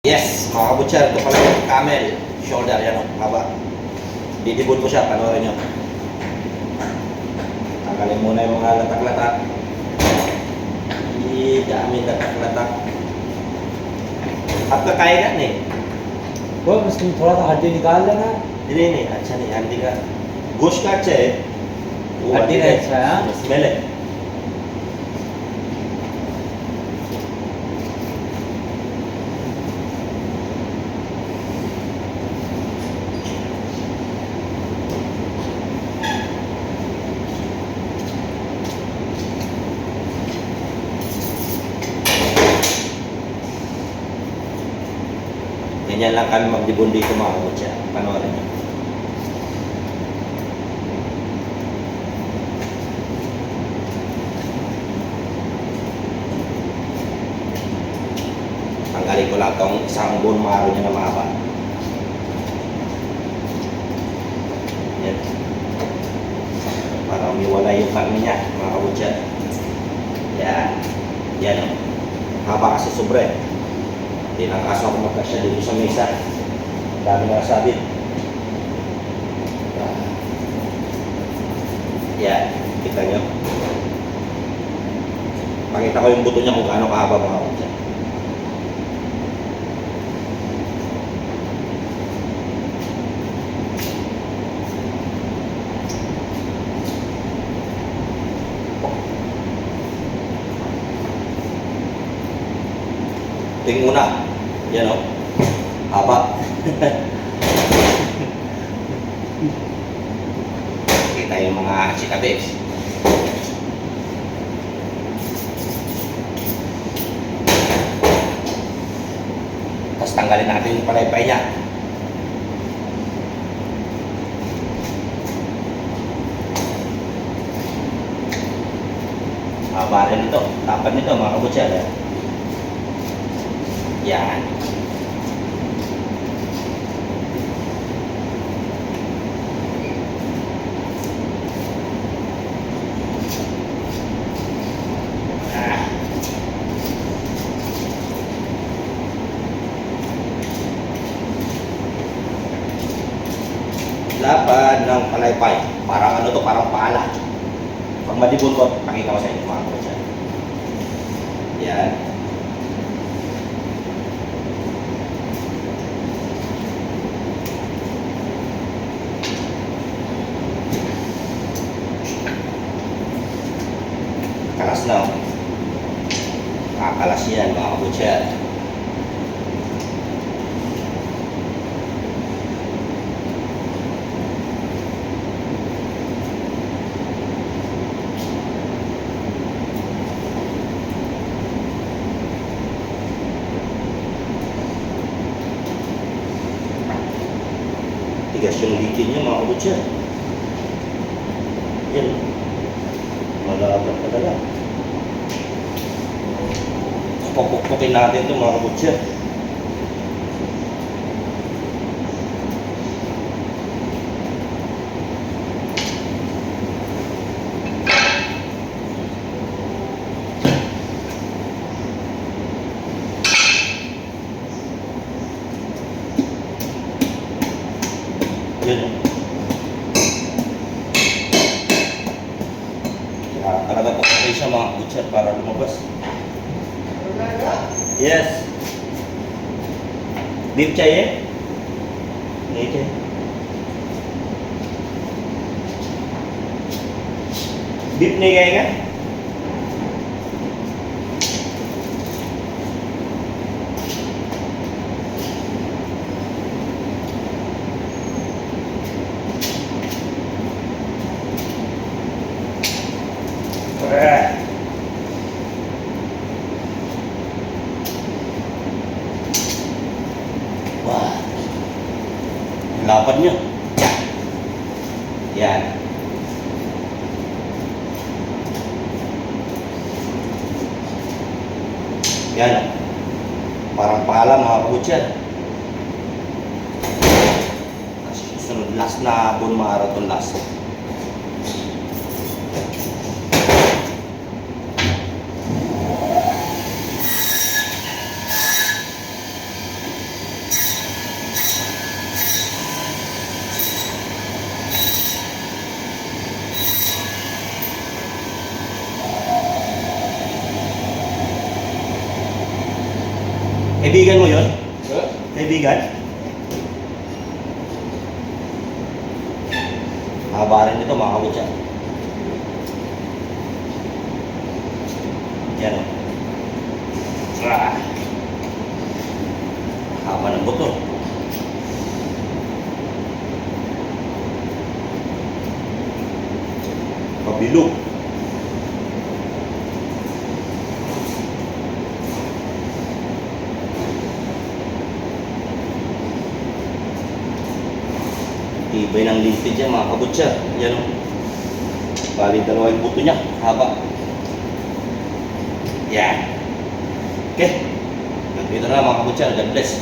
Yes, mga kabutser, ito pala yung camel shoulder, yan o, haba. Didibot ko siya, panoorin nyo. Tanggalin muna yung mga latak-latak. Dami latak-latak. आपका खाएगा नहीं? वो उसमें थोड़ा सा हड्डी निकाल लेना। नहीं नहीं, अच्छा नहीं, हड्डी का गोश्त का अच्छा है, वो हड्डी का अच्छा है, हाँ? स्मेल है. Ganyan lang kami magdibon dito mga kabutser. Panoorin nyo. Tanggalin ko lang itong isang bone marrow niya na mahaba. Yan. Para umiwala yung karne niya mga kabutser. Yan. Yan o. Haba kasi sobre. Hindi lang kaso ako magkasya dito sa mesa. Dami na sabit. Yan, kita nyo. Pakita ko yung buto niya kung gaano kahaba mga kabutser. Ito yung una. Yan o. Haba. Kita yung mga chikates. Tapos tanggalin natin yung palaypay niya. Haba rin ito. Tapat nito mga kabutser. Yan. Laban ng palaypay. Parang ano to, parang pala. Pag madibon ko, pakita ko sa inyo mga kabutser. Yan. Kalas na. Kakalas yan mga kabutser. Tigas yung likin niya mga kabutser. Yan. Malapad talaga. Pupukpukin natin ito mga kabutser. Yan. Talaga pupukay siya mga kabutser para lumabas. Yes. Beef चाहिए? नहीं चाहिए। बीफ नहीं गएगा? Wah, lapad nyo. Yan. Yan. Parang pala mga kabutser. Sunod last na bone marrow to last. Kaibigan mo yun? Kaibigan? Haba rin ito mga kabutsa. Yan o. Haba ng buto. Pabilog. Tibay ng limpid niya mga kabutsa. Yan o. Bali dalawa yung buto niya. Haba. Yan. Okay. Nandito na mga kabutsa. God bless.